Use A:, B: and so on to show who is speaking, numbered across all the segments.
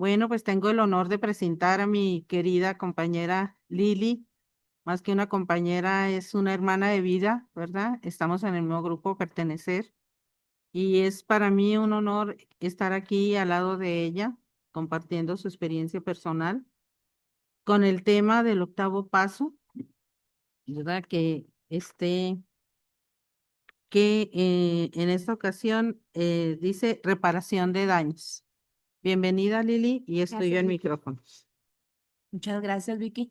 A: Bueno, pues tengo el honor de presentar a mi querida compañera Lili. Más que una compañera, es una hermana de vida, ¿verdad? Estamos en el mismo grupo Pertenecer y es para mí un honor estar aquí al lado de ella, compartiendo su experiencia personal con el tema del octavo paso, ¿verdad? Que en esta ocasión dice reparación de daños. Bienvenida, Lili, y es tuyo
B: Gracias,
A: el
B: Vicky.
A: micrófono.
B: Muchas gracias, Vicky.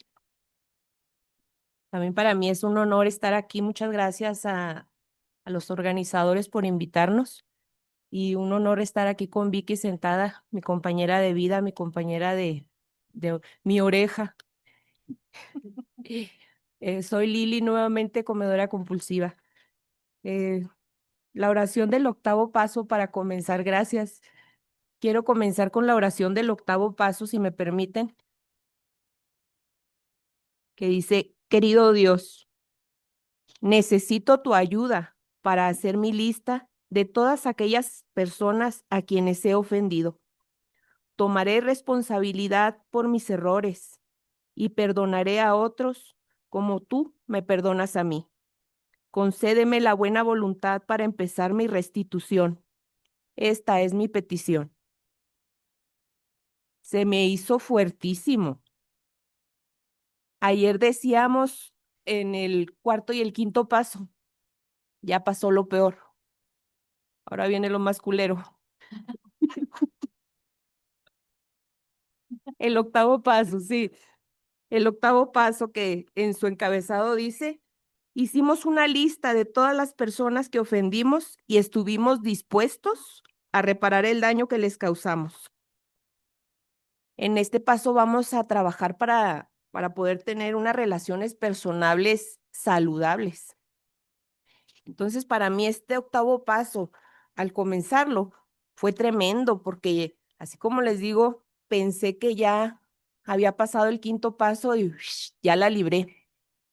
B: También para mí es un honor estar aquí. Muchas gracias a los organizadores por invitarnos y un honor estar aquí con Vicky sentada, mi compañera de vida, mi compañera de mi oreja. Soy Lili, nuevamente comedora compulsiva. Eh, la oración del octavo paso para comenzar, gracias. Quiero comenzar con la oración del octavo paso, si me permiten, que dice, querido Dios, necesito tu ayuda para hacer mi lista de todas aquellas personas a quienes he ofendido. Tomaré responsabilidad por mis errores y perdonaré a otros como tú me perdonas a mí. Concédeme la buena voluntad para empezar mi restitución. Esta es mi petición. Se me hizo fuertísimo. Ayer decíamos en el cuarto y el quinto paso, ya pasó lo peor. Ahora viene lo más culero. El octavo paso, sí. El octavo paso que en su encabezado dice, hicimos una lista de todas las personas que ofendimos y estuvimos dispuestos a reparar el daño que les causamos. En este paso vamos a trabajar para poder tener unas relaciones personales saludables. Entonces, para mí este octavo paso, al comenzarlo, fue tremendo porque, así como les digo, pensé que ya había pasado el quinto paso y ya la libré.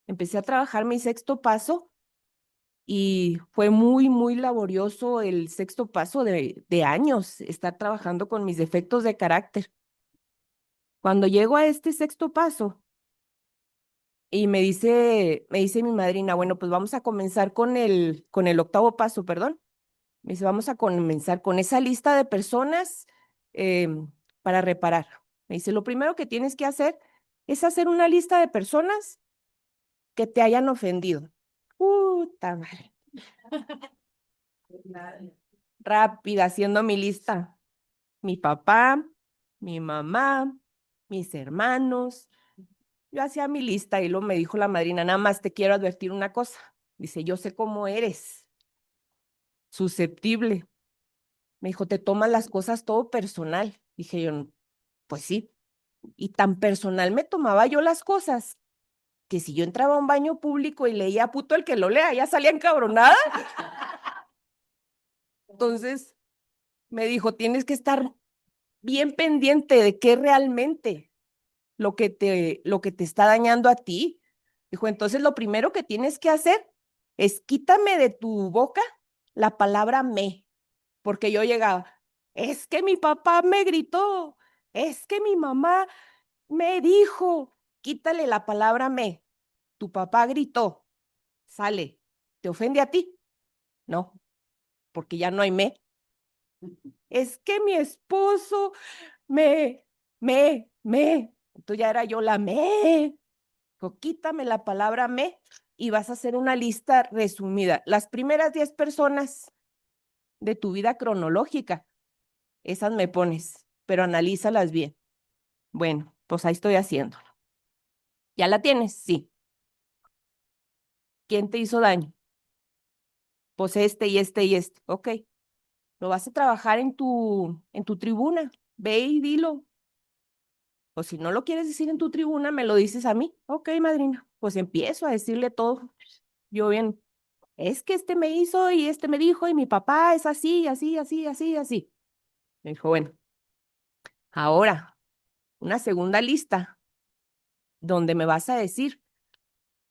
B: Empecé a trabajar mi sexto paso y fue muy, muy laborioso el sexto paso de años, estar trabajando con mis defectos de carácter. Cuando llego a este sexto paso y me dice mi madrina, bueno, pues vamos a comenzar con el octavo paso, perdón. Me dice, vamos a comenzar con esa lista de personas para reparar. Me dice, lo primero que tienes que hacer es hacer una lista de personas que te hayan ofendido. Puta madre. Rápida, haciendo mi lista. Mi papá, mi mamá, mis hermanos. Yo hacía mi lista y luego me dijo la madrina, nada más te quiero advertir una cosa. Dice, yo sé cómo eres, susceptible. Me dijo, te tomas las cosas todo personal. Dije yo, pues sí. Y tan personal me tomaba yo las cosas que si yo entraba a un baño público y leía puto el que lo lea, ya salía encabronada. Entonces me dijo, tienes que estar bien pendiente de qué realmente lo que te está dañando a ti. Dijo, entonces lo primero que tienes que hacer es quítame de tu boca la palabra me, porque yo llegaba, es que mi papá me gritó, es que mi mamá me dijo, quítale la palabra me, tu papá gritó, sale, ¿te ofende a ti? No, porque ya no hay me. Es que mi esposo me. Entonces ya era yo la me. Quítame la palabra me y vas a hacer una lista resumida. Las primeras 10 personas de tu vida cronológica, esas me pones, pero analízalas bien. Bueno, pues ahí estoy haciéndolo. ¿Ya la tienes? Sí. ¿Quién te hizo daño? Pues este y este y este. Ok. Lo vas a trabajar en tu tribuna. Ve y dilo. O si no lo quieres decir en tu tribuna, me lo dices a mí. Ok, madrina. Pues empiezo a decirle todo. Yo bien, es que este me hizo y este me dijo y mi papá es así, así, así, así, así. Me dijo, bueno, ahora una segunda lista donde me vas a decir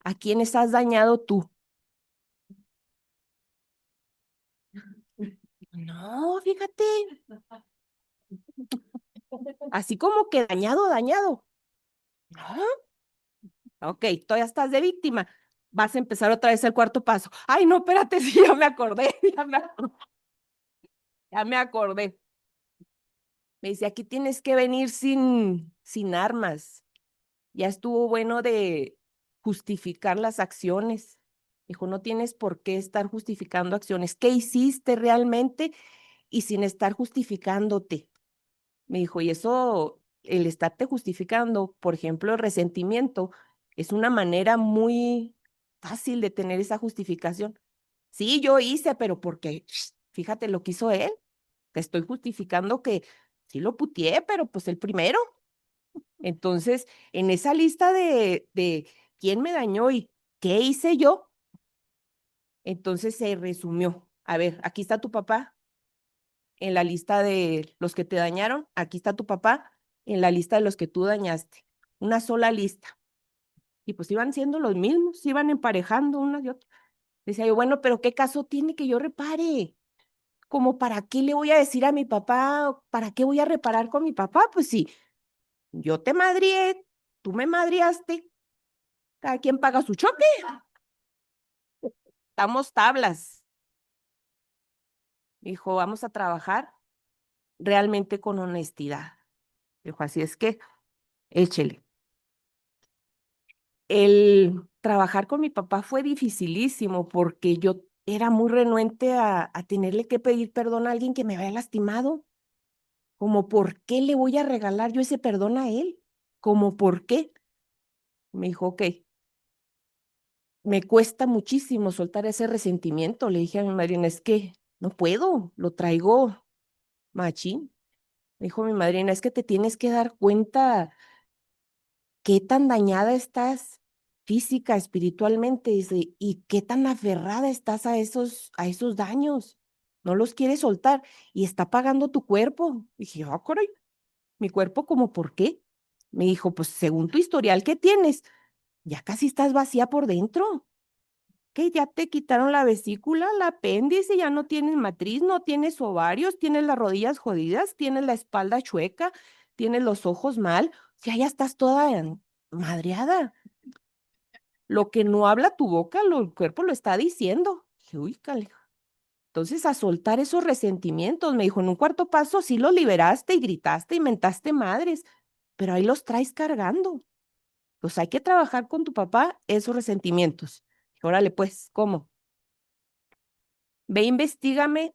B: a quiénes has dañado tú. No, fíjate. así como que dañado, dañado. Ah, ok, todavía estás de víctima. Vas a empezar otra vez el cuarto paso. Ay, no, espérate, sí, ya me acordé, ya me acordé. Me dice, aquí tienes que venir sin armas. Ya estuvo bueno de justificar las acciones. Dijo, no tienes por qué estar justificando acciones. ¿Qué hiciste realmente? Y sin estar justificándote. Me dijo, y eso, el estarte justificando, por ejemplo, el resentimiento, es una manera muy fácil de tener esa justificación. Sí, yo hice, pero porque, fíjate lo que hizo él. Te estoy justificando que sí lo putié, pero pues el primero. Entonces, en esa lista de quién me dañó y qué hice yo, entonces se resumió. A ver, aquí está tu papá en la lista de los que te dañaron, aquí está tu papá en la lista de los que tú dañaste. Una sola lista. Y pues iban siendo los mismos, iban emparejando unas y otras. Decía yo, bueno, pero ¿qué caso tiene que yo repare? Como para qué le voy a decir a mi papá, para qué voy a reparar con mi papá, pues sí, yo te madrié, tú me madriaste, cada quien paga su choque, estamos tablas. Dijo, vamos a trabajar realmente con honestidad. Dijo, así es que échele. El trabajar con mi papá fue dificilísimo porque yo era muy renuente a tenerle que pedir perdón a alguien que me había lastimado. Como, ¿por qué le voy a regalar yo ese perdón a él? Como, ¿por qué? Me dijo, ok, me cuesta muchísimo soltar ese resentimiento. Le dije a mi madrina, es que no puedo, lo traigo machín. Me dijo mi madrina, es que te tienes que dar cuenta qué tan dañada estás física, espiritualmente, dice, y qué tan aferrada estás a esos daños. No los quieres soltar y está pagando tu cuerpo. Dije, ah, caray, mi cuerpo, ¿cómo por qué? Me dijo, pues según tu historial que tienes, ya casi estás vacía por dentro. Que ya te quitaron la vesícula, el apéndice, ya no tienes matriz, no tienes ovarios, tienes las rodillas jodidas, tienes la espalda chueca, tienes los ojos mal, ya estás toda madreada. Lo que no habla tu boca, el cuerpo lo está diciendo. Dije, uy, cale. Entonces, a soltar esos resentimientos, me dijo, en un cuarto paso sí los liberaste y gritaste y mentaste madres, pero ahí los traes cargando. Pues hay que trabajar con tu papá esos resentimientos. Dije, órale, pues, ¿cómo? Ve, investígame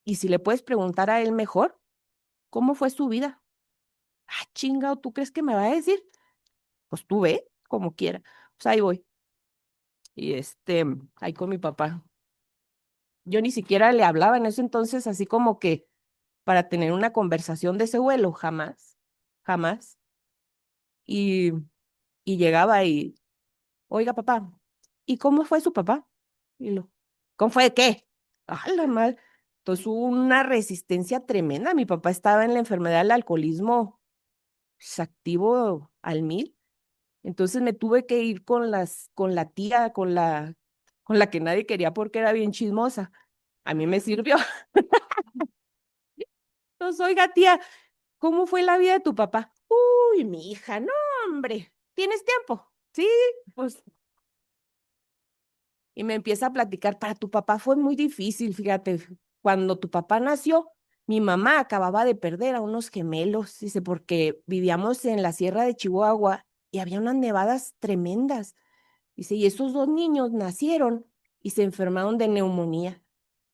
B: y si le puedes preguntar a él mejor, ¿cómo fue su vida? Ah, chingado, ¿tú crees que me va a decir? Pues tú ve, como quiera. Pues ahí voy. Y ahí con mi papá. Yo ni siquiera le hablaba en ese entonces así como que para tener una conversación de ese vuelo, jamás, jamás. Y, y llegaba y, oiga, papá, ¿y cómo fue su papá? Y lo, ¿cómo fue de qué? Ah, la mal. Entonces hubo una resistencia tremenda. Mi papá estaba en la enfermedad del alcoholismo pues, activo al 1000. Entonces me tuve que ir con la tía, con la que nadie quería porque era bien chismosa. A mí me sirvió. Entonces, oiga, tía, ¿cómo fue la vida de tu papá? Uy, mi hija, no, hombre, ¿tienes tiempo? Sí, pues, y me empieza a platicar, para tu papá fue muy difícil, fíjate, cuando tu papá nació, mi mamá acababa de perder a unos gemelos, dice, porque vivíamos en la sierra de Chihuahua y había unas nevadas tremendas, dice, y esos dos niños nacieron y se enfermaron de neumonía.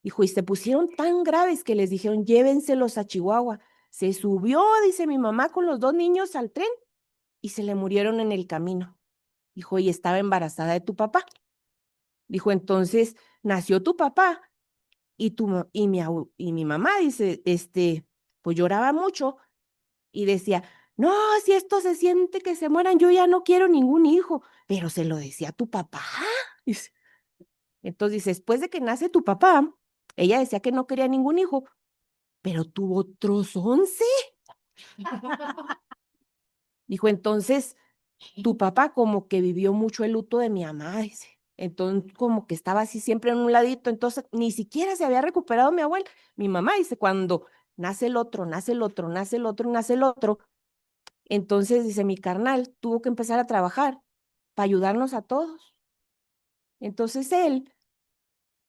B: Dijo, y se pusieron tan graves que les dijeron, llévenselos a Chihuahua. Se subió, dice mi mamá, con los dos niños al tren y se le murieron en el camino. Dijo, y estaba embarazada de tu papá. Dijo, entonces nació tu papá y mi mamá, dice, pues lloraba mucho y decía, no, si esto se siente que se mueran, yo ya no quiero ningún hijo, pero se lo decía a tu papá. Dice, entonces dice, después de que nace tu papá, ella decía que no quería ningún hijo, pero tuvo otros 11. Dijo, entonces, tu papá como que vivió mucho el luto de mi mamá, dice. Entonces, como que estaba así siempre en un ladito, entonces ni siquiera se había recuperado mi abuela. Mi mamá dice, cuando nace el otro, nace el otro, nace el otro, nace el otro. Entonces, dice, mi carnal tuvo que empezar a trabajar para ayudarnos a todos. Entonces él,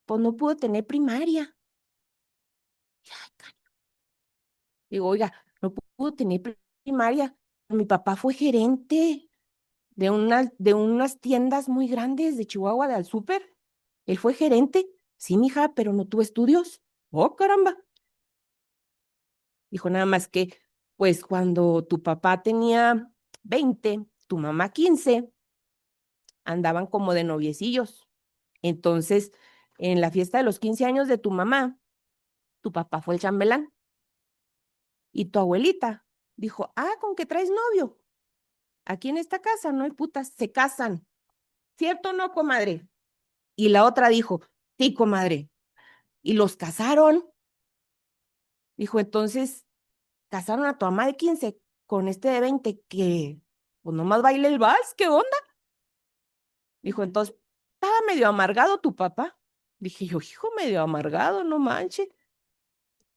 B: pues no pudo tener primaria. Digo, oiga, no pudo tener primaria. Mi papá fue gerente de unas tiendas muy grandes de Chihuahua, del súper. Él fue gerente. Sí, mija, pero no tuvo estudios. Oh, caramba. Dijo nada más que, pues cuando tu papá tenía 20, tu mamá 15, andaban como de noviecillos. Entonces, en la fiesta de los 15 años de tu mamá, tu papá fue el chambelán y tu abuelita dijo, ah, ¿con qué traes novio? Aquí en esta casa no hay putas, se casan. ¿Cierto o no, comadre? Y la otra dijo, sí, comadre. Y los casaron. Dijo, entonces, casaron a tu mamá de 15 con este de 20 que, pues nomás baila el vals, ¿qué onda? Dijo, entonces, estaba medio amargado tu papá. Dije yo, hijo, medio amargado, no manches.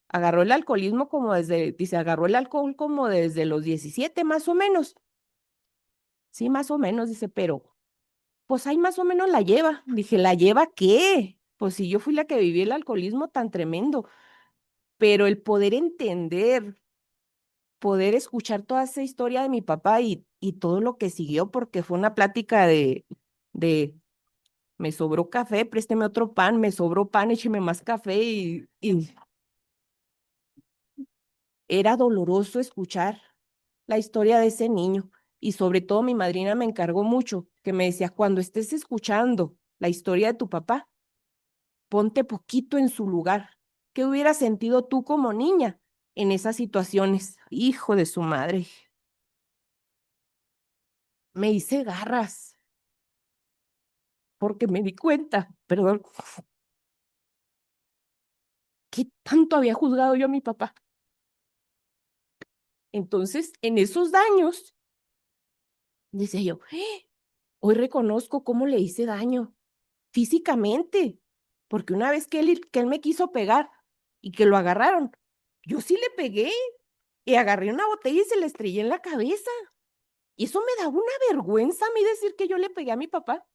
B: Agarró el alcoholismo como desde, dice, agarró el alcohol como desde los 17 más o menos. Sí, más o menos, dice, pero pues ahí más o menos la lleva. Dije, ¿la lleva qué? Pues si yo fui la que viví el alcoholismo tan tremendo, pero el poder entender, poder escuchar toda esa historia de mi papá y todo lo que siguió, porque fue una plática de me sobró café, présteme otro pan, me sobró pan, écheme más café y era doloroso escuchar la historia de ese niño. Y sobre todo mi madrina me encargó mucho, que me decía, cuando estés escuchando la historia de tu papá, ponte poquito en su lugar. ¿Qué hubieras sentido tú como niña en esas situaciones? Hijo de su madre. Me hice garras porque me di cuenta, perdón, qué tanto había juzgado yo a mi papá. Entonces, en esos daños, decía yo, hoy reconozco cómo le hice daño físicamente, porque una vez que él me quiso pegar y que lo agarraron, yo sí le pegué y agarré una botella y se la estrellé en la cabeza. Y eso me daba una vergüenza a mí decir que yo le pegué a mi papá,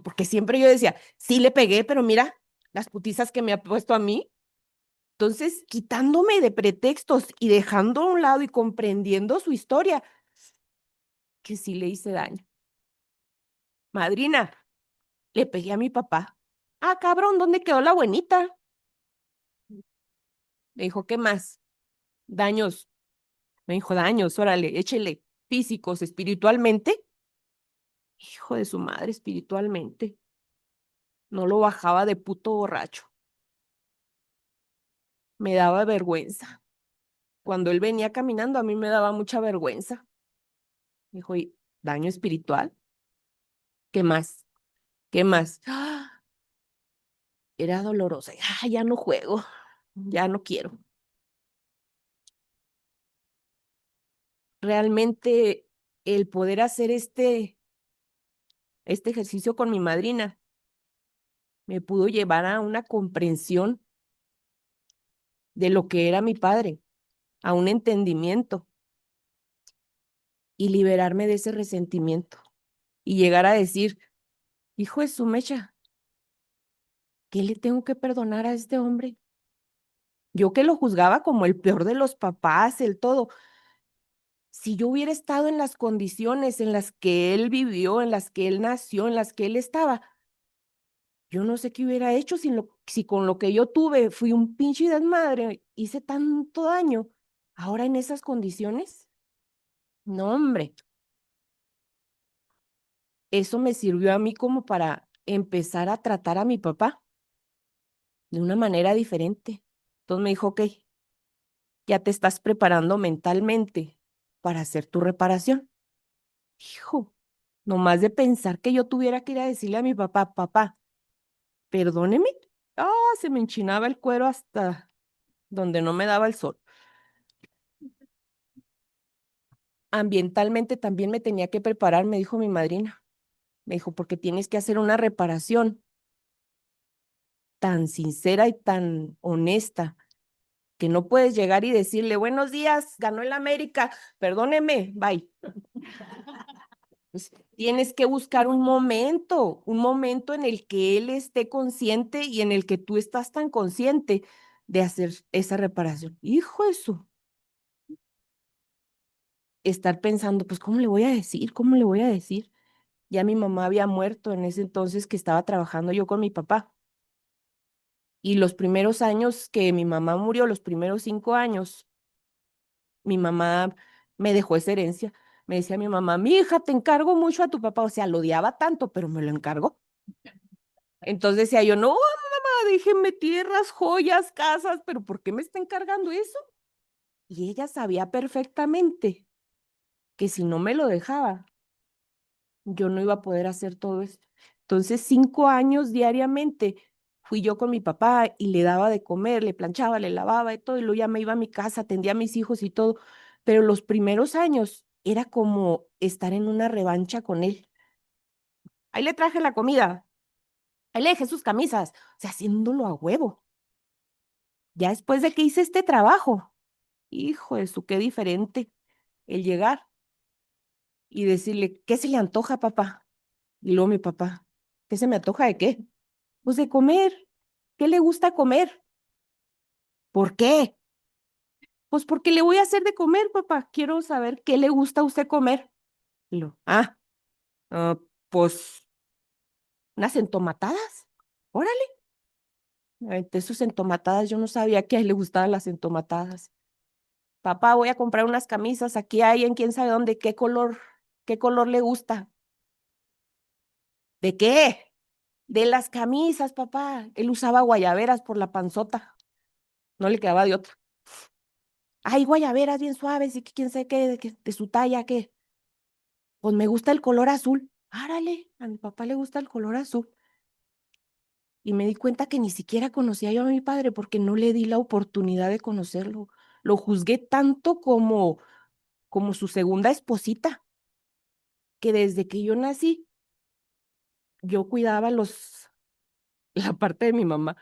B: porque siempre yo decía, sí le pegué, pero mira las putizas que me ha puesto a mí. Entonces, quitándome de pretextos y dejando a un lado y comprendiendo su historia, que sí le hice daño. Madrina, le pegué a mi papá. Ah, cabrón, ¿dónde quedó la buenita? Me dijo, ¿qué más? Daños. Me dijo, daños, órale, échele. Físicos, espiritualmente. Hijo de su madre, espiritualmente. No lo bajaba de puto borracho. Me daba vergüenza. Cuando él venía caminando, a mí me daba mucha vergüenza. Dijo, ¿y daño espiritual? ¿Qué más? ¿Qué más? ¡Ah! Era dolorosa. Ah, ya no juego, ya no quiero. Realmente el poder hacer este ejercicio con mi madrina me pudo llevar a una comprensión de lo que era mi padre, a un entendimiento y liberarme de ese resentimiento y llegar a decir, hijo de su mecha, ¿qué le tengo que perdonar a este hombre? Yo que lo juzgaba como el peor de los papás, el todo. Si yo hubiera estado en las condiciones en las que él vivió, en las que él nació, en las que él estaba, yo no sé qué hubiera hecho si con lo que yo tuve fui un pinche desmadre, hice tanto daño. Ahora en esas condiciones, no, hombre, eso me sirvió a mí como para empezar a tratar a mi papá de una manera diferente. Entonces me dijo, ok, ya te estás preparando mentalmente para hacer tu reparación. Hijo, nomás de pensar que yo tuviera que ir a decirle a mi papá, papá, perdóneme. Ah, se me enchinaba el cuero hasta donde no me daba el sol. Ambientalmente también me tenía que preparar, me dijo mi madrina. Me dijo, porque tienes que hacer una reparación tan sincera y tan honesta que no puedes llegar y decirle, buenos días, ganó el América, perdóneme, bye. Pues, tienes que buscar un momento en el que él esté consciente y en el que tú estás tan consciente de hacer esa reparación. Hijo de su, estar pensando, pues, ¿cómo le voy a decir? ¿Cómo le voy a decir? Ya mi mamá había muerto en ese entonces que estaba trabajando yo con mi papá. Y los primeros años que mi mamá murió, los primeros 5 años, mi mamá me dejó esa herencia. Me decía mi mamá, mi hija, te encargo mucho a tu papá. O sea, lo odiaba tanto, pero me lo encargó. Entonces decía yo, no, mamá, déjenme tierras, joyas, casas, pero ¿por qué me está encargando eso? Y ella sabía perfectamente que si no me lo dejaba, yo no iba a poder hacer todo esto. Entonces, 5 años diariamente fui yo con mi papá y le daba de comer, le planchaba, le lavaba y todo, y luego ya me iba a mi casa, atendía a mis hijos y todo. Pero los primeros años era como estar en una revancha con él. Ahí le traje la comida, ahí le dejé sus camisas, o sea, haciéndolo a huevo. Ya después de que hice este trabajo, hijo de su, qué diferente el llegar y decirle, ¿qué se le antoja, papá? Y luego mi papá, ¿qué se me antoja de qué? Pues de comer. ¿Qué le gusta comer? ¿Por qué? Pues porque le voy a hacer de comer, papá. Quiero saber qué le gusta a usted comer. Y lo, pues unas entomatadas. Órale. De sus entomatadas, yo no sabía que a él le gustaban las entomatadas. Papá, voy a comprar unas camisas. Aquí hay en quién sabe dónde, qué color le gusta. ¿De qué? De las camisas, papá. Él usaba guayaberas por la panzota. No le quedaba de otra. Hay guayaberas bien suaves y que quién sabe qué, de su talla, qué. Pues me gusta el color azul. Árale, a mi papá le gusta el color azul. Y me di cuenta que ni siquiera conocía yo a mi padre porque no le di la oportunidad de conocerlo. Lo juzgué tanto como su segunda esposita, que desde que yo nací, yo cuidaba la parte de mi mamá,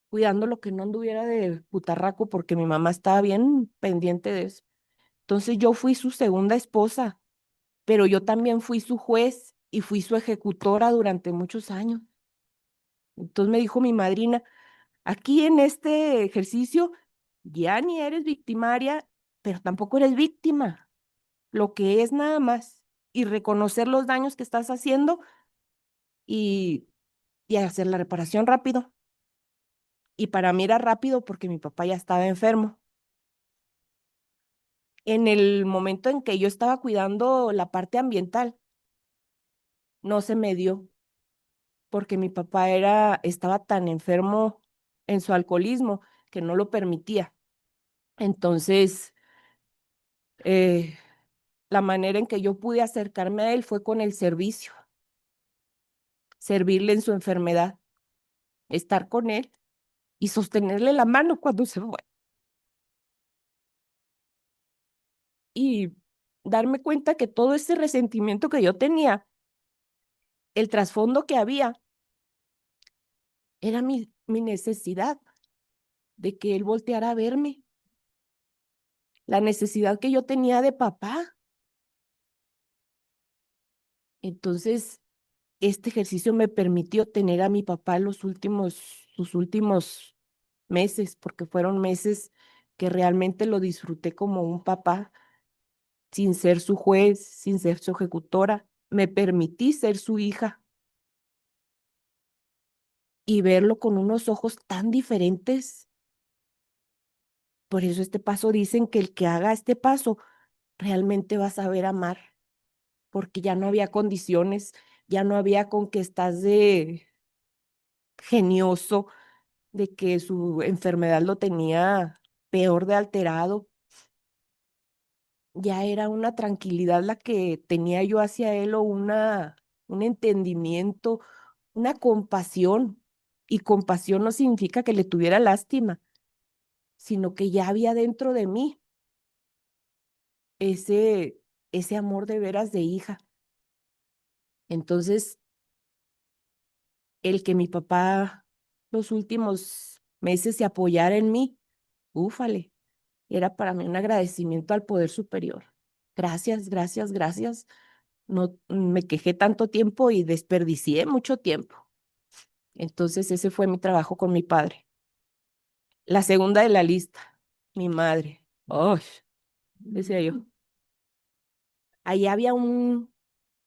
B: cuidando lo que no anduviera de putarraco porque mi mamá estaba bien pendiente de eso. Entonces yo fui su segunda esposa, pero yo también fui su juez y fui su ejecutora durante muchos años. Entonces me dijo mi madrina, aquí en este ejercicio ya ni eres victimaria, pero tampoco eres víctima. Lo que es nada más y reconocer los daños que estás haciendo y, y hacer la reparación rápido. Y para mí era rápido porque mi papá ya estaba enfermo. En el momento en que yo estaba cuidando la parte ambiental, no se me dio porque mi papá estaba tan enfermo en su alcoholismo que no lo permitía. Entonces, eh, la manera en que yo pude acercarme a él fue con el servicio, servirle en su enfermedad, estar con él y sostenerle la mano cuando se fue. Y darme cuenta que todo ese resentimiento que yo tenía, el trasfondo que había, era mi necesidad de que él volteara a verme, la necesidad que yo tenía de papá. Entonces, este ejercicio me permitió tener a mi papá sus últimos meses, porque fueron meses que realmente lo disfruté como un papá, sin ser su juez, sin ser su ejecutora. Me permití ser su hija y verlo con unos ojos tan diferentes. Por eso este paso dicen que el que haga este paso realmente va a saber amar, porque ya no había condiciones, ya no había con que estás de genioso, de que su enfermedad lo tenía peor de alterado. Ya era una tranquilidad la que tenía yo hacia él o un entendimiento, una compasión. Y compasión no significa que le tuviera lástima, sino que ya había dentro de mí ese, ese amor de veras de hija. Entonces, el que mi papá los últimos meses se apoyara en mí, úfale, era para mí un agradecimiento al poder superior. Gracias, gracias, gracias. No me quejé tanto tiempo y desperdicié mucho tiempo. Entonces ese fue mi trabajo con mi padre. La segunda de la lista, mi madre. ¡Ay! Decía yo. Ahí había unas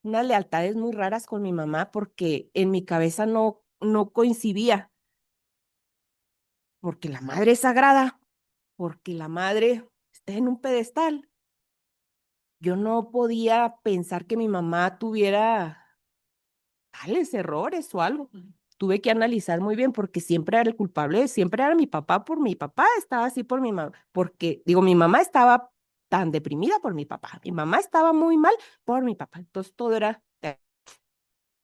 B: lealtades muy raras con mi mamá porque en mi cabeza no coincidía. Porque la madre es sagrada, porque la madre está en un pedestal. Yo no podía pensar que mi mamá tuviera tales errores o algo. Tuve que analizar muy bien porque siempre era el culpable, siempre era mi papá por mi papá, estaba así por mi mamá, porque digo, mi mamá estaba tan deprimida por mi papá, mi mamá estaba muy mal por mi papá, entonces todo era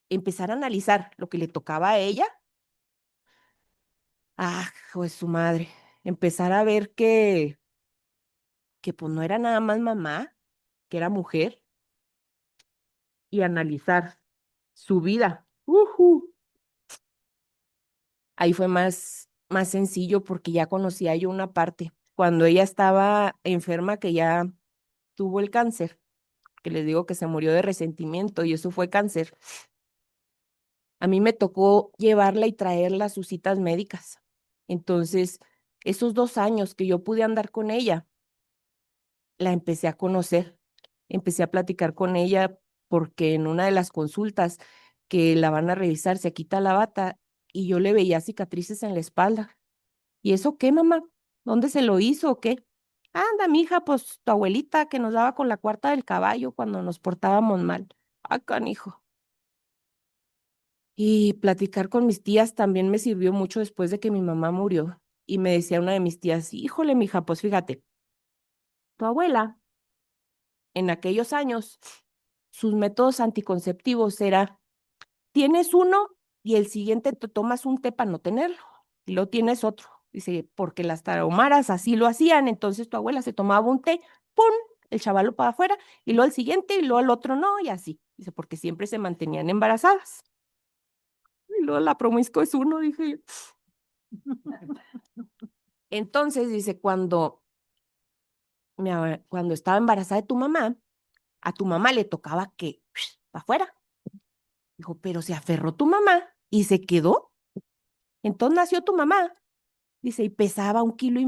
B: empezar a analizar lo que le tocaba a ella, pues su madre, empezar a ver que pues no era nada más mamá, que era mujer, y analizar su vida. Ahí fue más sencillo porque ya conocía yo una parte. Cuando ella estaba enferma, que ya tuvo el cáncer, que les digo que se murió de resentimiento y eso fue cáncer, a mí me tocó llevarla y traerla a sus citas médicas. Entonces, esos 2 años que yo pude andar con ella, la empecé a conocer, empecé a platicar con ella porque en una de las consultas que la van a revisar se quita la bata y yo le veía cicatrices en la espalda. ¿Y eso qué, mamá? ¿Dónde se lo hizo o qué? Anda, mija, pues tu abuelita que nos daba con la cuarta del caballo cuando nos portábamos mal. Ah, canijo. Y platicar con mis tías también me sirvió mucho después de que mi mamá murió. Y me decía una de mis tías, híjole, mija, pues fíjate, tu abuela en aquellos años, sus métodos anticonceptivos era, tienes uno y el siguiente te tomas un té para no tenerlo, y luego tienes otro. Dice, porque las tarahumaras así lo hacían, entonces tu abuela se tomaba un té, ¡pum! El chavalo para afuera, y luego el siguiente, y luego el otro no, y así. Dice, porque siempre se mantenían embarazadas. Y luego la promiscua es uno, dije yo. Entonces, dice, cuando estaba embarazada de tu mamá, a tu mamá le tocaba que para afuera. Dijo, pero se aferró tu mamá y se quedó. Entonces nació tu mamá. Dice, y pesaba 1,5 kilos.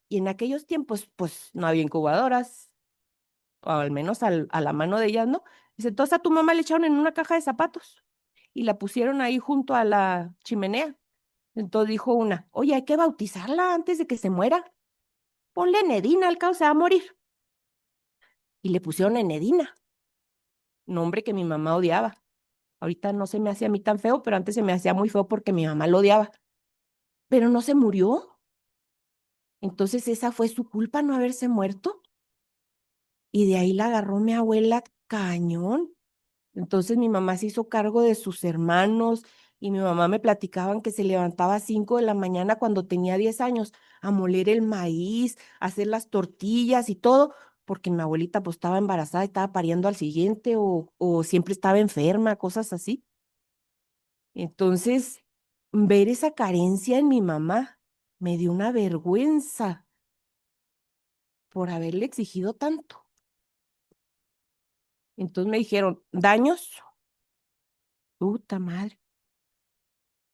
B: Y en aquellos tiempos, pues no había incubadoras, o al menos a la mano de ellas, ¿no? Dice, entonces a tu mamá le echaron en una caja de zapatos y la pusieron ahí junto a la chimenea. Entonces dijo una, oye, hay que bautizarla antes de que se muera. Ponle Enedina, al cabo se va a morir. Y le pusieron Enedina, nombre que mi mamá odiaba. Ahorita no se me hacía a mí tan feo, pero antes se me hacía muy feo porque mi mamá lo odiaba. Pero no se murió. Entonces esa fue su culpa no haberse muerto. Y de ahí la agarró mi abuela cañón. Entonces mi mamá se hizo cargo de sus hermanos y mi mamá me platicaban que se levantaba a 5 de la mañana cuando tenía 10 años a moler el maíz, a hacer las tortillas y todo, porque mi abuelita pues estaba embarazada y estaba pariendo al siguiente o siempre estaba enferma, cosas así. Entonces, ver esa carencia en mi mamá me dio una vergüenza por haberle exigido tanto. Entonces me dijeron, daños, puta madre.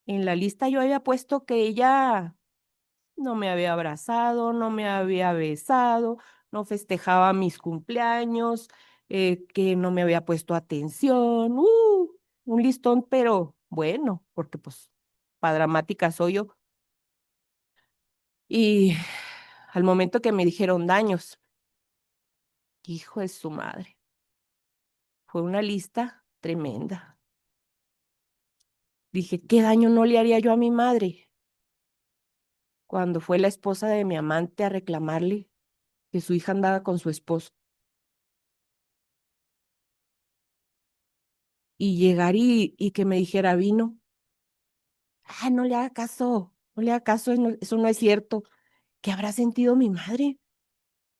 B: En la lista yo había puesto que ella no me había abrazado, no me había besado, no festejaba mis cumpleaños, que no me había puesto atención. Un listón, pero bueno, porque pues para dramática soy yo. Y al momento que me dijeron daños, hijo de su madre, fue una lista tremenda. Dije, ¿qué daño no le haría yo a mi madre? Cuando fue la esposa de mi amante a reclamarle que su hija andaba con su esposo. Y llegar y que me dijera, vino, no le haga caso, no le haga caso, eso no es cierto. ¿Qué habrá sentido mi madre?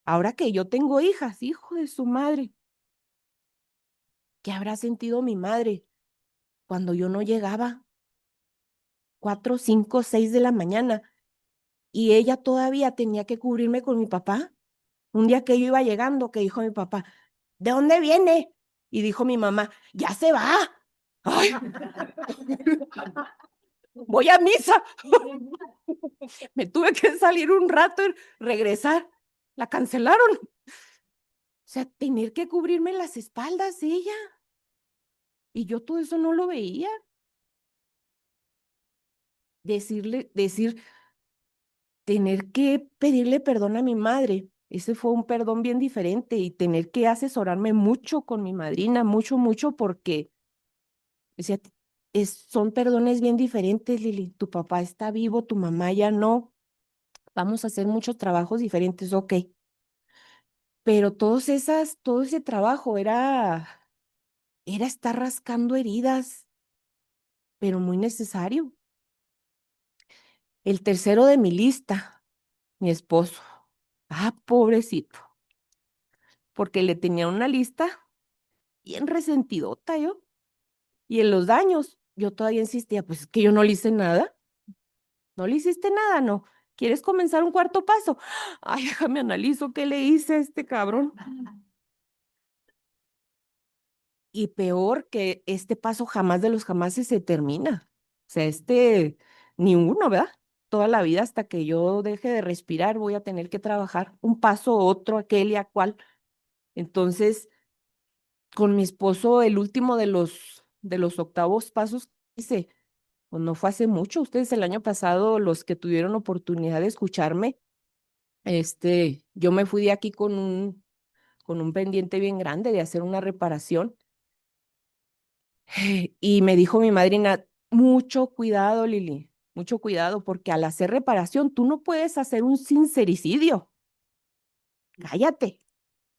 B: Ahora que yo tengo hijas, hijo de su madre, ¿qué habrá sentido mi madre cuando yo no llegaba? 4, 5, 6 de la mañana y ella todavía tenía que cubrirme con mi papá. Un día que yo iba llegando, que dijo mi papá, ¿de dónde viene? Y dijo mi mamá, ya se va. Ay, voy a misa. Me tuve que salir un rato y regresar. La cancelaron. O sea, tener que cubrirme las espaldas ella. Y yo todo eso no lo veía. Tener que pedirle perdón a mi madre. Ese fue un perdón bien diferente y tener que asesorarme mucho con mi madrina, mucho, mucho, porque decía, son perdones bien diferentes, Lili. Tu papá está vivo, tu mamá ya no. Vamos a hacer muchos trabajos diferentes, ok. Pero todo ese trabajo era estar rascando heridas, pero muy necesario. El tercero de mi lista, mi esposo. Ah, pobrecito, porque le tenía una lista bien resentidota yo. Y en los daños, yo todavía insistía, pues es que yo no le hice nada. No le hiciste nada, no. ¿Quieres comenzar un cuarto paso? Ay, déjame analizo qué le hice a este cabrón. Y peor que este paso jamás de los jamases se termina. O sea, ni uno, ¿verdad? Toda la vida hasta que yo deje de respirar voy a tener que trabajar un paso, otro, aquel y a cual. Entonces, con mi esposo, el último de los octavos pasos que hice, pues no fue hace mucho. Ustedes el año pasado, los que tuvieron oportunidad de escucharme, yo me fui de aquí con un pendiente bien grande de hacer una reparación. Y me dijo mi madrina, mucho cuidado, Lili, mucho cuidado, porque al hacer reparación tú no puedes hacer un sincericidio. Cállate.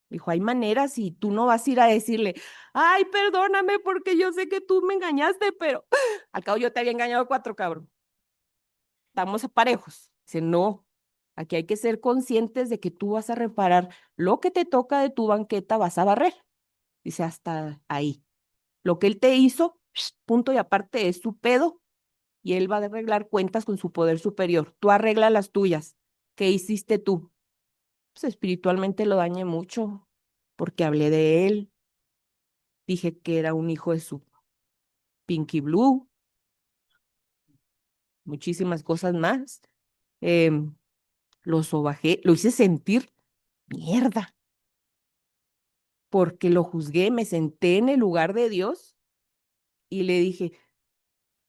B: Dijo, hay maneras y tú no vas a ir a decirle, ay, perdóname porque yo sé que tú me engañaste, pero al cabo yo te había engañado 4, cabrón. Estamos parejos. Dice, no, aquí hay que ser conscientes de que tú vas a reparar lo que te toca de tu banqueta, vas a barrer. Dice, hasta ahí. Lo que él te hizo, punto y aparte, es su pedo y él va a arreglar cuentas con su poder superior. Tú arregla las tuyas. ¿Qué hiciste tú? Pues espiritualmente lo dañé mucho porque hablé de él, dije que era un hijo de su Pinky Blue, muchísimas cosas más. Em, lo sobajé, lo hice sentir mierda porque lo juzgué, me senté en el lugar de Dios y le dije,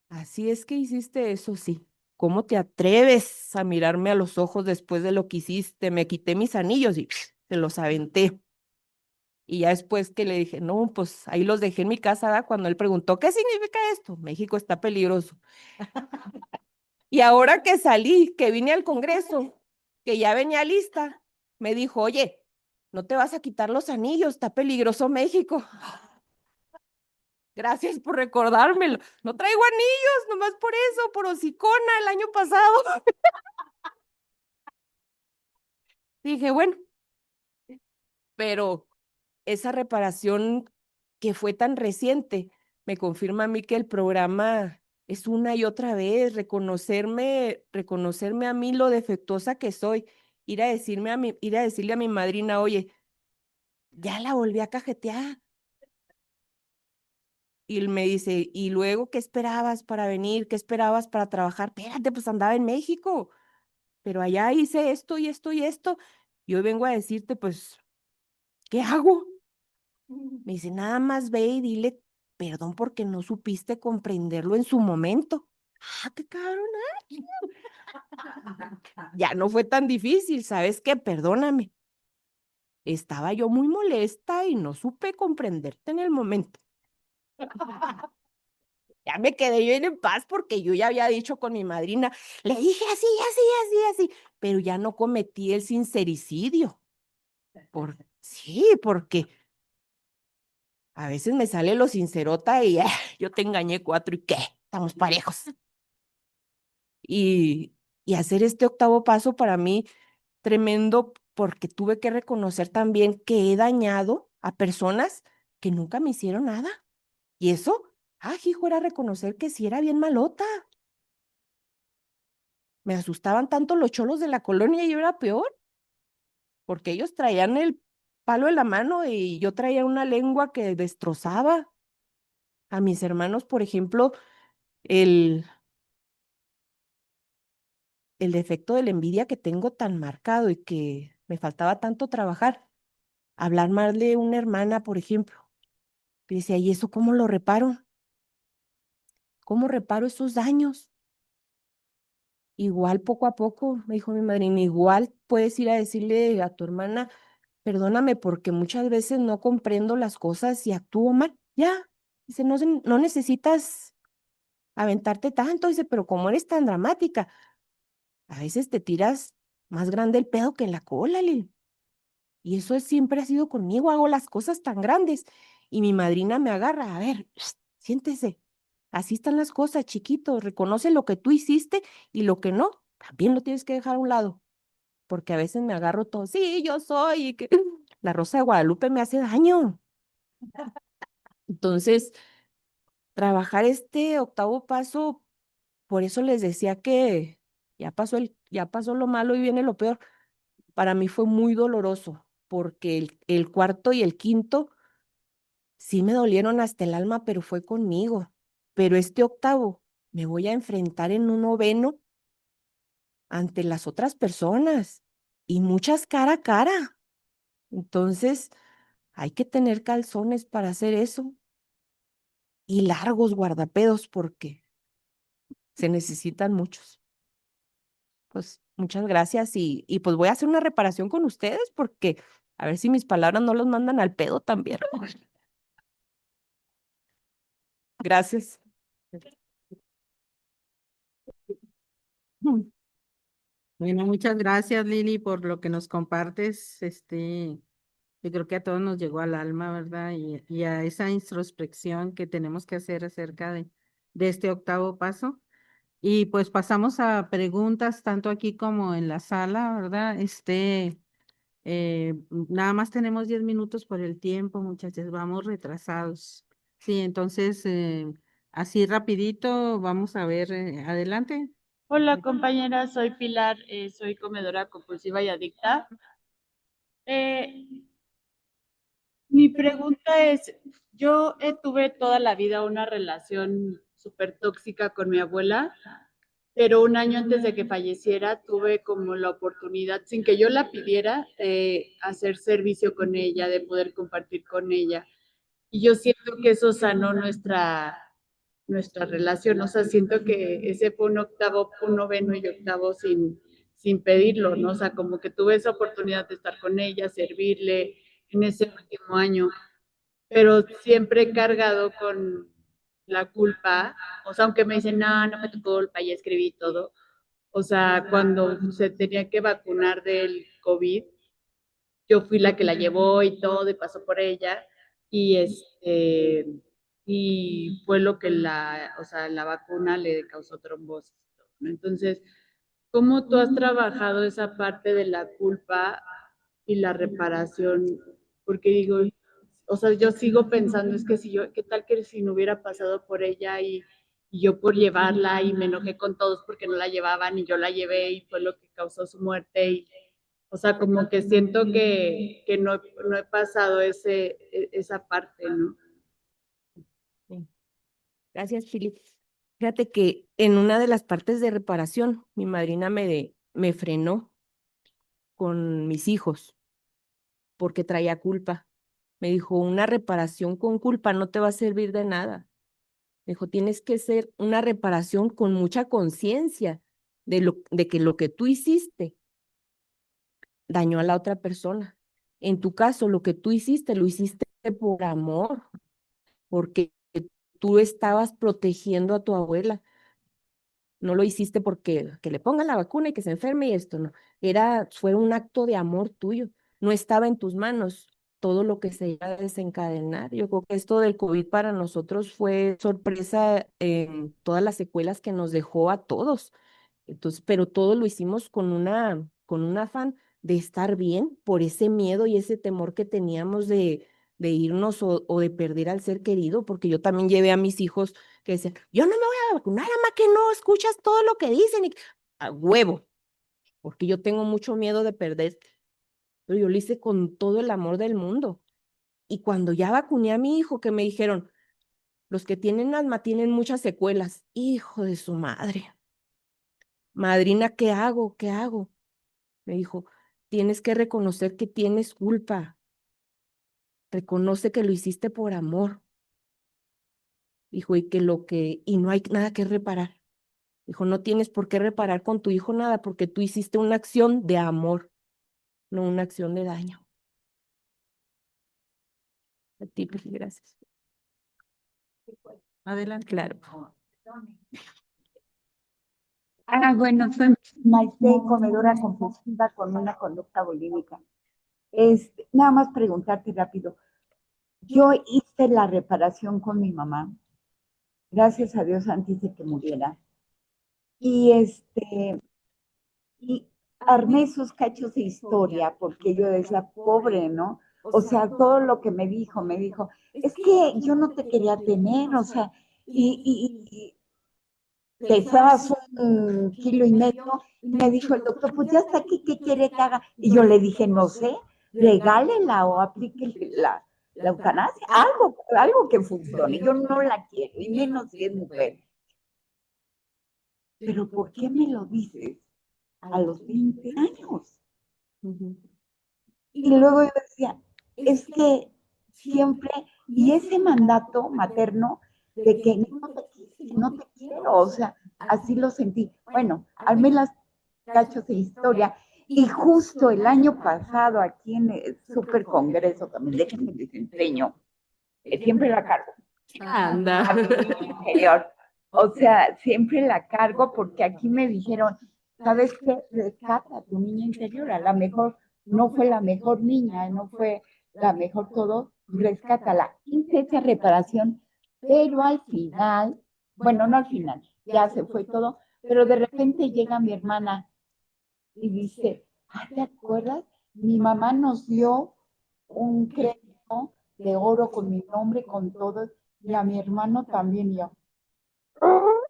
B: así es que hiciste eso, sí. ¿Cómo te atreves a mirarme a los ojos después de lo que hiciste? Me quité mis anillos y se los aventé. Y ya después que le dije, no, pues ahí los dejé en mi casa, ¿verdad? Cuando él preguntó, ¿qué significa esto? México está peligroso. Y ahora que salí, que vine al Congreso, que ya venía lista, me dijo, oye, no te vas a quitar los anillos, está peligroso México. Gracias por recordármelo. No traigo anillos, nomás por eso, por hocicona el año pasado. Dije, bueno, pero esa reparación que fue tan reciente me confirma a mí que el programa es una y otra vez reconocerme a mí lo defectuosa que soy, ir a decirle a mi madrina, oye, ya la volví a cajetear. Y él me dice, ¿y luego qué esperabas para venir? ¿Qué esperabas para trabajar? Espérate, pues andaba en México, pero allá hice esto y esto y esto. Y hoy vengo a decirte, pues, ¿qué hago? Me dice, nada más ve y dile perdón porque no supiste comprenderlo en su momento. Ah, qué cabrón. Ya no fue tan difícil, ¿sabes qué? Perdóname. Estaba yo muy molesta y no supe comprenderte en el momento. Ya me quedé yo en paz porque yo ya había dicho con mi madrina, le dije así, así, así, así, pero ya no cometí el sincericidio. Sí, porque a veces me sale lo sincerota y yo te engañé 4 y qué, estamos parejos. Y hacer este octavo paso para mí tremendo porque tuve que reconocer también que he dañado a personas que nunca me hicieron nada. Y eso, hijo, era reconocer que sí era bien malota. me asustaban tanto los cholos de la colonia y yo era peor, porque ellos traían el palo en la mano y yo traía una lengua que destrozaba a mis hermanos, por ejemplo, el, el defecto de la envidia que tengo tan marcado y que me faltaba tanto trabajar. Hablar mal de una hermana, por ejemplo. Y decía, ¿y eso cómo lo reparo? ¿Cómo reparo esos daños? Igual poco a poco, me dijo mi madrina, igual puedes ir a decirle a tu hermana, perdóname porque muchas veces no comprendo las cosas y actúo mal. Ya, dice, no, no necesitas aventarte tanto, dice, pero como eres tan dramática, a veces te tiras más grande el pedo que en la cola, Lili. Y eso siempre ha sido conmigo, hago las cosas tan grandes. Y mi madrina me agarra, a ver, siéntese. Así están las cosas, chiquito. Reconoce lo que tú hiciste y lo que no, también lo tienes que dejar a un lado. Porque a veces me agarro todo, sí, yo soy, y que la Rosa de Guadalupe me hace daño. Entonces, trabajar este octavo paso, por eso les decía que ya pasó lo malo y viene lo peor. Para mí fue muy doloroso, porque el cuarto y el quinto sí me dolieron hasta el alma, pero fue conmigo. Pero este octavo me voy a enfrentar en un noveno ante las otras personas y muchas cara a cara. Entonces, hay que tener calzones para hacer eso y largos guardapedos porque se necesitan muchos. Pues muchas gracias y pues voy a hacer una reparación con ustedes porque a ver si mis palabras no los mandan al pedo también. Gracias.
A: Bueno, muchas gracias, Lili, por lo que nos compartes. Yo creo que a todos nos llegó al alma, ¿verdad? Y a esa introspección que tenemos que hacer acerca de este octavo paso. Y pues pasamos a preguntas tanto aquí como en la sala, ¿verdad? Nada más tenemos 10 minutos por el tiempo, muchachos, vamos retrasados. Sí, entonces, así rapidito, vamos a ver, adelante.
C: Hola compañera, soy Pilar, soy comedora compulsiva y adicta. Eh, Mi pregunta es, yo tuve toda la vida una relación súper tóxica con mi abuela, pero un año antes de que falleciera tuve como la oportunidad, sin que yo la pidiera, de hacer servicio con ella, de poder compartir con ella. Y yo siento que eso sanó nuestra relación. O sea, siento que ese fue un octavo, un noveno y octavo sin pedirlo, ¿no? O sea, como que tuve esa oportunidad de estar con ella, servirle en ese último año, pero siempre he cargado con la culpa. O sea, aunque me dicen, no, no fue tu culpa, ya escribí todo. O sea, cuando se tenía que vacunar del COVID, yo fui la que la llevó y todo, y pasó por ella, y y fue lo que o sea, la vacuna le causó trombosis. ¿No? Entonces, ¿cómo tú has trabajado esa parte de la culpa y la reparación? Porque digo, o sea, yo sigo pensando, es que si yo, ¿qué tal que si no hubiera pasado por ella y yo por llevarla y me enojé con todos porque no la llevaban y yo la llevé y fue lo que causó su muerte y o sea, como que siento que no he pasado esa parte, ¿no?
B: Sí. Gracias, Philip. Fíjate que en una de las partes de reparación, mi madrina me frenó con mis hijos porque traía culpa. Me dijo, una reparación con culpa no te va a servir de nada. Me dijo, tienes que ser una reparación con mucha conciencia de que lo que tú hiciste dañó a la otra persona. En tu caso, lo que tú hiciste, lo hiciste por amor, porque tú estabas protegiendo a tu abuela. No lo hiciste porque que le pongan la vacuna y que se enferme y esto, no. Fue un acto de amor tuyo. No estaba en tus manos todo lo que se iba a desencadenar. Yo creo que esto del COVID para nosotros fue sorpresa en todas las secuelas que nos dejó a todos. Entonces, pero todo lo hicimos con un afán de estar bien por ese miedo y ese temor que teníamos de irnos o de perder al ser querido, porque yo también llevé a mis hijos que decían, yo no me voy a vacunar, mamá, que no escuchas todo lo que dicen. a huevo, porque yo tengo mucho miedo de perderte, pero yo lo hice con todo el amor del mundo. Y cuando ya vacuné a mi hijo, que me dijeron, los que tienen asma tienen muchas secuelas. Hijo de su madre. Madrina, ¿qué hago? ¿Qué hago? Me dijo, tienes que reconocer que tienes culpa. Reconoce que lo hiciste por amor. Dijo, y no hay nada que reparar. Dijo, no tienes por qué reparar con tu hijo nada, porque tú hiciste una acción de amor, no una acción de daño. A ti, pues, gracias.
A: Adelante.
B: Claro.
D: Bueno, soy Maite, comedora compulsiva con una conducta bulímica. Nada más preguntarte rápido. Yo hice la reparación con mi mamá, gracias a Dios antes de que muriera. Y armé esos cachos de historia porque yo decía, pobre, ¿no? O sea, todo lo que me dijo, es que yo no te quería tener, o sea, y pesabas 1,5 kilos, y me dijo el doctor, pues ya está aquí, ¿qué quiere que haga? Y yo le dije, no sé, regálela o aplique la eutanasia, algo que funcione, yo no la quiero, y menos si es mujer. Pero ¿por qué me lo dices a los 20 años? Y luego yo decía, es que siempre, y ese mandato materno de que no te quise, no te quiero, o sea, así lo sentí. Bueno, armé las cachos de historia, y justo el año pasado aquí en el Super Congreso, también déjenme les enseño, siempre la cargo.
B: Anda.
D: A mi niña interior. O sea, siempre la cargo porque aquí me dijeron, ¿sabes qué? Rescata a tu niña interior, a lo mejor no fue la mejor niña, no fue la mejor todo, rescátala. Hice esa reparación, pero al final, bueno, no al final, ya se fue todo, pero de repente llega mi hermana y dice, ¿te acuerdas? Mi mamá nos dio un crédito de oro con mi nombre, con todo, y a mi hermano también, y yo,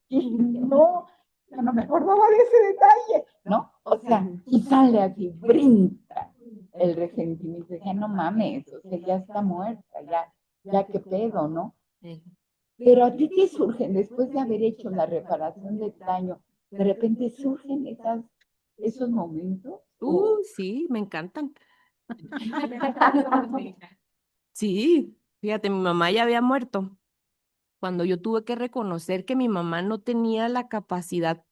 D: y no, yo no me acordaba de ese detalle, ¿no? O sea, y sale así, brinca el resentimiento, dije, no mames, o sea, ya está muerta, ya qué pedo, ¿no? Pero a ti te surgen, después de haber hecho la reparación del daño, de repente surgen esos momentos.
B: Sí, me encantan. Sí, fíjate, mi mamá ya había muerto cuando yo tuve que reconocer que mi mamá no tenía la capacidad,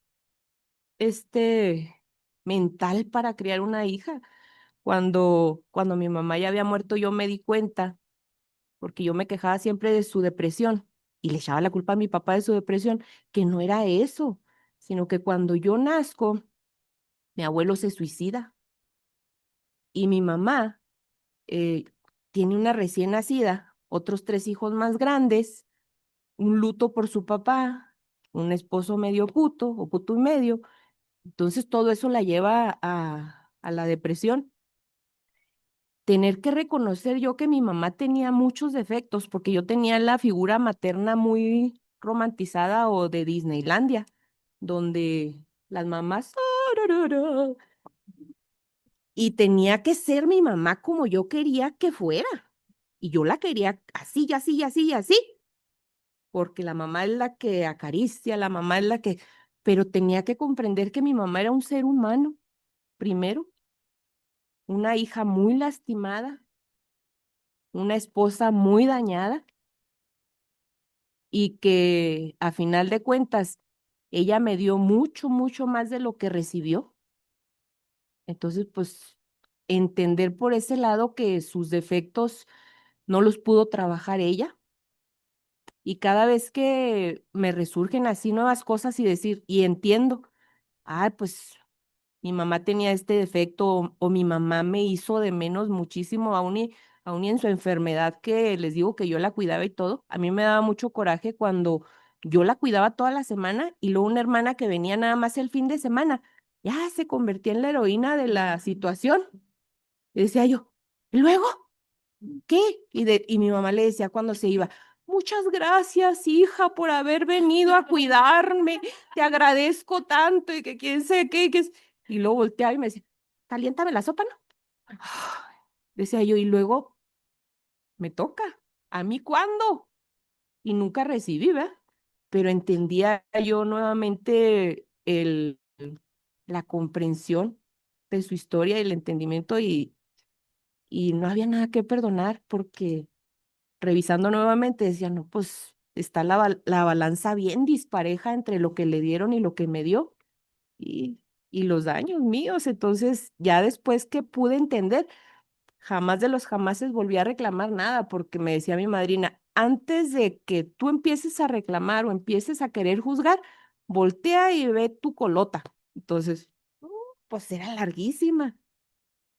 B: mental para criar una hija. Cuando mi mamá ya había muerto, yo me di cuenta, porque yo me quejaba siempre de su depresión y le echaba la culpa a mi papá de su depresión, que no era eso, sino que cuando yo nazco, mi abuelo se suicida y mi mamá eh, tiene una recién nacida, otros 3 hijos más grandes, un luto por su papá, un esposo medio puto o puto y medio. Entonces todo eso la lleva a la depresión. Tener que reconocer yo que mi mamá tenía muchos defectos, porque yo tenía la figura materna muy romantizada o de Disneylandia, donde las mamás... Y tenía que ser mi mamá como yo quería que fuera. Y yo la quería así, y así, y así, y así. Porque la mamá es la que acaricia, la mamá es la que... Pero tenía que comprender que mi mamá era un ser humano, primero, una hija muy lastimada, una esposa muy dañada, y que a final de cuentas ella me dio mucho, mucho más de lo que recibió. Entonces, pues, entender por ese lado que sus defectos no los pudo trabajar ella. Y cada vez que me resurgen así nuevas cosas y decir, y entiendo, pues mi mamá tenía este defecto o mi mamá me hizo de menos muchísimo, aún y en su enfermedad, que les digo que yo la cuidaba y todo. A mí me daba mucho coraje cuando yo la cuidaba toda la semana y luego una hermana que venía nada más el fin de semana, ya se convertía en la heroína de la situación. Y decía yo, ¿y luego qué? Y mi mamá le decía cuando se iba, muchas gracias, hija, por haber venido a cuidarme, te agradezco tanto y que quién sé qué, y luego volteaba y me decía, caliéntame la sopa, ¿no? Ay, decía yo, y luego me toca, ¿a mí cuándo? Y nunca recibí, ¿verdad? Pero entendía yo nuevamente la comprensión de su historia y el entendimiento y no había nada que perdonar porque revisando nuevamente decía, no, pues está la balanza bien dispareja entre lo que le dieron y lo que me dio y, y los daños míos. Entonces, ya después que pude entender, jamás de los jamases volví a reclamar nada porque me decía mi madrina, antes de que tú empieces a reclamar o empieces a querer juzgar, voltea y ve tu colota. Entonces, pues era larguísima.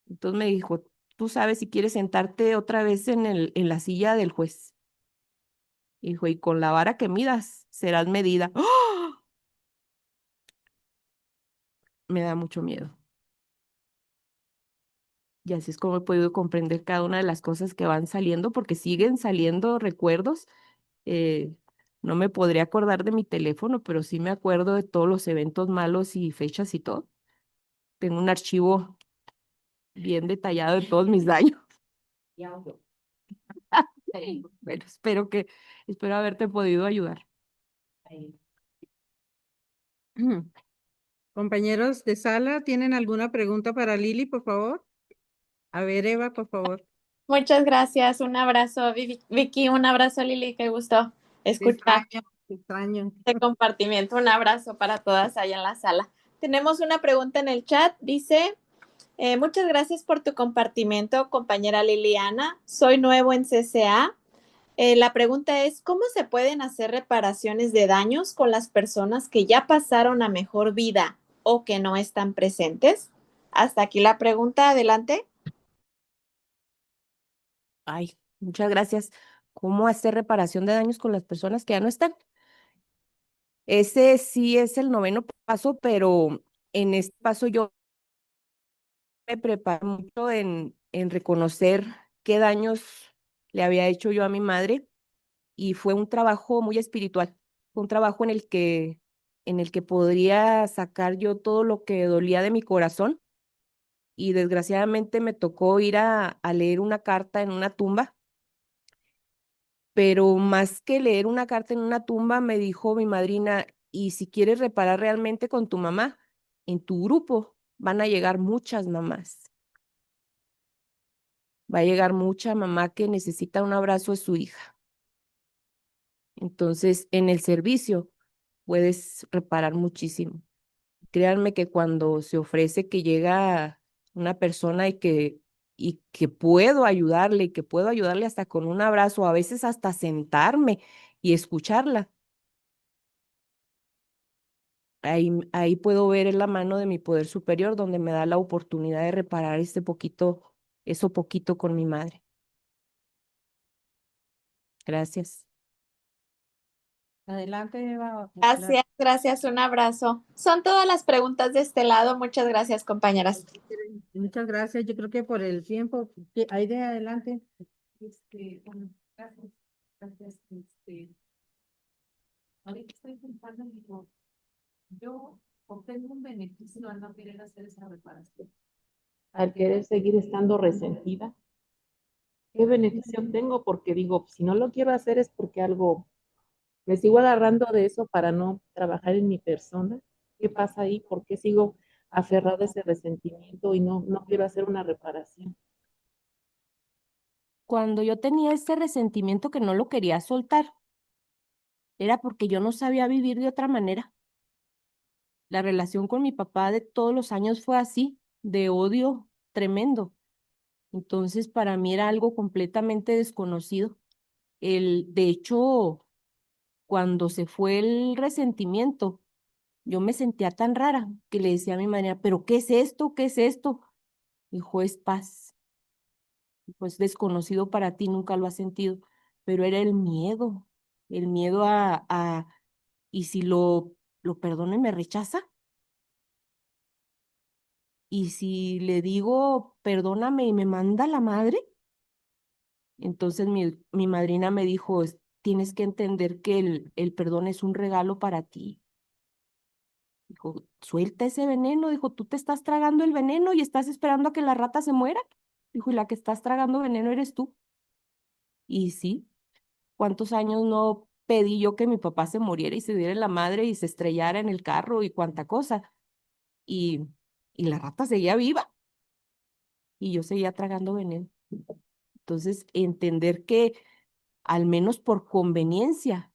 B: Entonces me dijo, tú sabes si quieres sentarte otra vez en la silla del juez. Dijo, y con la vara que midas, serás medida. ¡Ah! Me da mucho miedo. Y así es como he podido comprender cada una de las cosas que van saliendo, porque siguen saliendo recuerdos. Eh, no me podría acordar de mi teléfono, pero sí me acuerdo de todos los eventos malos y fechas y todo. Tengo un archivo bien detallado de todos mis daños. Bueno, espero haberte podido ayudar.
A: Compañeros de sala, ¿tienen alguna pregunta para Lili, por favor? A ver, Eva, por favor.
E: Muchas gracias. Un abrazo, Vicky. Un abrazo, Lili. Qué gusto escuchar
A: Te extraño.
E: este compartimiento. Un abrazo para todas allá en la sala. Tenemos una pregunta en el chat. Dice, muchas gracias por tu compartimiento, compañera Liliana. Soy nuevo en CCA. La pregunta es, ¿cómo se pueden hacer reparaciones de daños con las personas que ya pasaron a mejor vida o que no están presentes? Hasta aquí la pregunta. Adelante.
B: Ay, muchas gracias. ¿Cómo hacer reparación de daños con las personas que ya no están? Ese sí es el noveno paso, pero en este paso yo me preparo mucho en reconocer qué daños le había hecho yo a mi madre y fue un trabajo muy espiritual, fue un trabajo en el que podría sacar yo todo lo que dolía de mi corazón y desgraciadamente me tocó ir a leer una carta en una tumba, pero más que leer una carta en una tumba, me dijo mi madrina, y si quieres reparar realmente con tu mamá, en tu grupo van a llegar muchas mamás. Va a llegar mucha mamá que necesita un abrazo de su hija. Entonces, en el servicio puedes reparar muchísimo. Créanme que cuando se ofrece que llega una persona y que puedo ayudarle, y que puedo ayudarle hasta con un abrazo, a veces hasta sentarme y escucharla, ahí puedo ver en la mano de mi poder superior donde me da la oportunidad de reparar eso poquito con mi madre. Gracias.
A: Adelante, Eva.
E: Gracias, gracias, un abrazo. Son todas las preguntas de este lado. Muchas gracias, compañeras.
A: Muchas gracias. Yo creo que por el tiempo, que hay de adelante.
F: Bueno, gracias, gracias. Ahorita estoy pensando, digo, yo obtengo un beneficio al no querer hacer esa reparación. Al querer seguir estando resentida, ¿qué beneficio tengo? Porque digo, si no lo quiero hacer es porque algo, me sigo agarrando de eso para no trabajar en mi persona. ¿Qué pasa ahí? ¿Por qué sigo aferrada a ese resentimiento y no quiero hacer una reparación?
B: Cuando yo tenía ese resentimiento que no lo quería soltar, era porque yo no sabía vivir de otra manera. La relación con mi papá de todos los años fue así, de odio tremendo. Entonces, para mí era algo completamente desconocido. De hecho, cuando se fue el resentimiento, yo me sentía tan rara que le decía a mi madre, ¿pero qué es esto? ¿Qué es esto? Dijo, es paz. Pues desconocido para ti, nunca lo has sentido, pero era el miedo ¿y si lo perdono y me rechaza? ¿Y si le digo, perdóname y me manda la madre? Entonces mi madrina me dijo, tienes que entender que el perdón es un regalo para ti. Dijo, suelta ese veneno. Dijo, tú te estás tragando el veneno y estás esperando a que la rata se muera. Dijo, y la que estás tragando veneno eres tú. Y sí, ¿cuántos años no pedí yo que mi papá se muriera y se diera en la madre y se estrellara en el carro y cuánta cosa? Y, y la rata seguía viva y yo seguía tragando veneno. Entonces, entender que al menos por conveniencia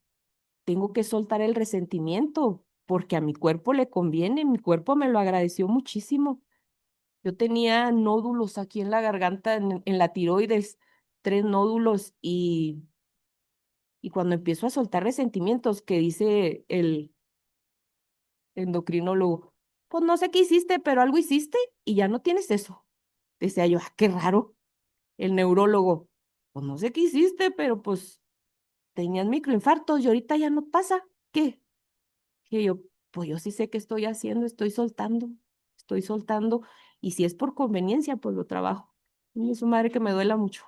B: tengo que soltar el resentimiento porque a mi cuerpo le conviene, mi cuerpo me lo agradeció muchísimo. Yo tenía nódulos aquí en la garganta, en la tiroides, 3 nódulos y cuando empiezo a soltar resentimientos, que dice el endocrinólogo, pues no sé qué hiciste, pero algo hiciste y ya no tienes eso. Decía yo, qué raro. El neurólogo, pues no sé qué hiciste, pero pues tenías microinfartos y ahorita ya no pasa. ¿Qué? Que yo, pues yo sí sé qué estoy haciendo, estoy soltando, y si es por conveniencia, pues lo trabajo. Y su madre que me duela mucho.